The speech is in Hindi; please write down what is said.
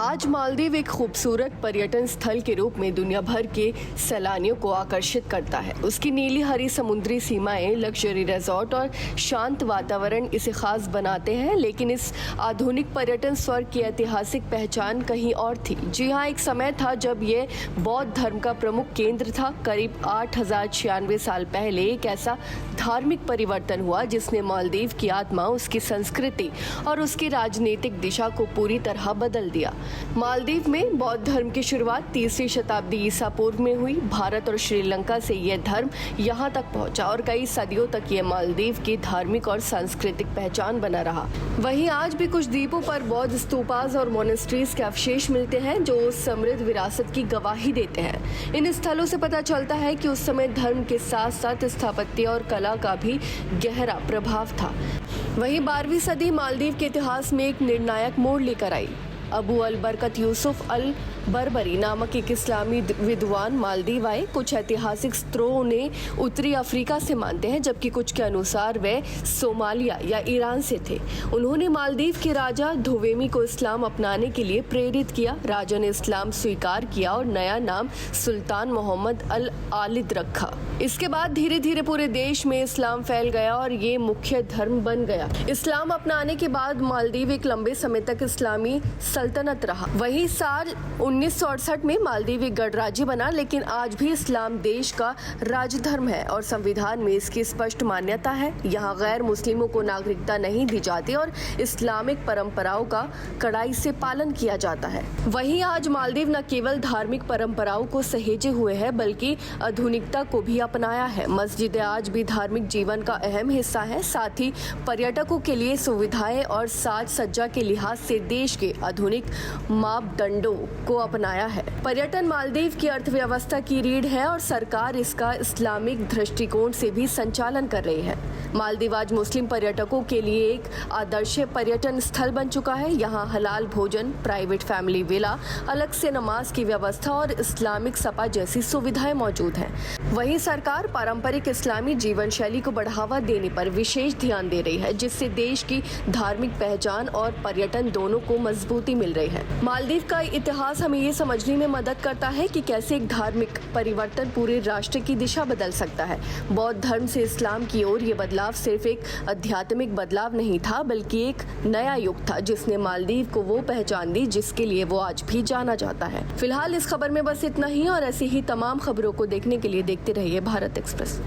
आज मालदीव एक खूबसूरत पर्यटन स्थल के रूप में दुनिया भर के सैलानियों को आकर्षित करता है। उसकी नीली हरी समुद्री सीमाएं, लग्जरी रिजॉर्ट और शांत वातावरण इसे खास बनाते हैं, लेकिन इस आधुनिक पर्यटन स्वर्ग की ऐतिहासिक पहचान कहीं और थी। जी हाँ, एक समय था जब ये बौद्ध धर्म का प्रमुख केंद्र था। करीब 8096 साल पहले एक ऐसा धार्मिक परिवर्तन हुआ जिसने मालदीव की आत्मा, उसकी संस्कृति और उसकी राजनीतिक दिशा को पूरी तरह बदल दिया। मालदीव में बौद्ध धर्म की शुरुआत 3वीं शताब्दी ईसा पूर्व में हुई। भारत और श्रीलंका से यह धर्म यहाँ तक पहुँचा और कई सदियों तक ये मालदीव की धार्मिक और सांस्कृतिक पहचान बना रहा। वहीं आज भी कुछ द्वीपों पर बौद्ध स्तूपास और मोनेस्ट्रीज के अवशेष मिलते हैं जो समृद्ध विरासत की गवाही देते हैं। इन स्थलों से पता चलता है कि उस समय धर्म के साथ साथ स्थापत्य और कला का भी गहरा प्रभाव था। वहीं 12वीं सदी मालदीव के इतिहास में एक निर्णायक मोड़ लेकर आई। अबू अल बरकत यूसुफ अल बरबरी नामक एक इस्लामी विद्वान मालदीव आए। कुछ ऐतिहासिक स्त्रोत उन्हें उत्तरी अफ्रीका से मानते हैं, जबकि कुछ के अनुसार वे सोमालिया या ईरान से थे। उन्होंने मालदीव के राजा धोवेमी को इस्लाम अपनाने के लिए प्रेरित किया। राजा ने इस्लाम स्वीकार किया और नया नाम सुल्तान मोहम्मद अल आलिद रखा। इसके बाद धीरे धीरे पूरे देश में इस्लाम फैल गया और ये मुख्य धर्म बन गया। इस्लाम अपनाने के बाद मालदीव एक लंबे समय तक इस्लामी सल्तनत रहा। वही साल 1968 में मालदीव एक गणराज्य बना, लेकिन आज भी इस्लाम देश का राजधर्म है और संविधान में इसकी स्पष्ट मान्यता है। यहाँ गैर मुस्लिमों को नागरिकता नहीं दी जाती और इस्लामिक परंपराओं का कड़ाई से पालन किया जाता है। वहीं आज मालदीव न केवल धार्मिक परंपराओं को सहेजे हुए है, बल्कि आधुनिकता को भी अपनाया है। मस्जिदें आज भी धार्मिक जीवन का अहम हिस्सा है। साथ ही पर्यटकों के लिए सुविधाएं और साज सज्जा के लिहाज से देश के आधुनिक मापदंडों को अपनाया है। पर्यटन मालदीव की अर्थव्यवस्था की रीढ़ है और सरकार इसका इस्लामिक दृष्टिकोण से भी संचालन कर रही है। मालदीव आज मुस्लिम पर्यटकों के लिए एक आदर्श पर्यटन स्थल बन चुका है। यहाँ हलाल भोजन, प्राइवेट फैमिली विला, अलग से नमाज की व्यवस्था और इस्लामिक सपा जैसी सुविधाएं मौजूद हैं। वहीं सरकार पारंपरिक इस्लामी जीवन शैली को बढ़ावा देने पर विशेष ध्यान दे रही है, जिससे देश की धार्मिक पहचान और पर्यटन दोनों को मजबूती मिल रही है। मालदीव का इतिहास हमें ये समझने में मदद करता है कि कैसे एक धार्मिक परिवर्तन पूरे राष्ट्र की दिशा बदल सकता है। बौद्ध धर्म से इस्लाम की ओर ये बदलाव सिर्फ एक आध्यात्मिक बदलाव नहीं था, बल्कि एक नया युग था जिसने मालदीव को वो पहचान दी जिसके लिए वो आज भी जाना जाता है। फिलहाल इस खबर में बस इतना ही और ऐसी ही तमाम खबरों को देखने के लिए देखते रहिए भारत एक्सप्रेस।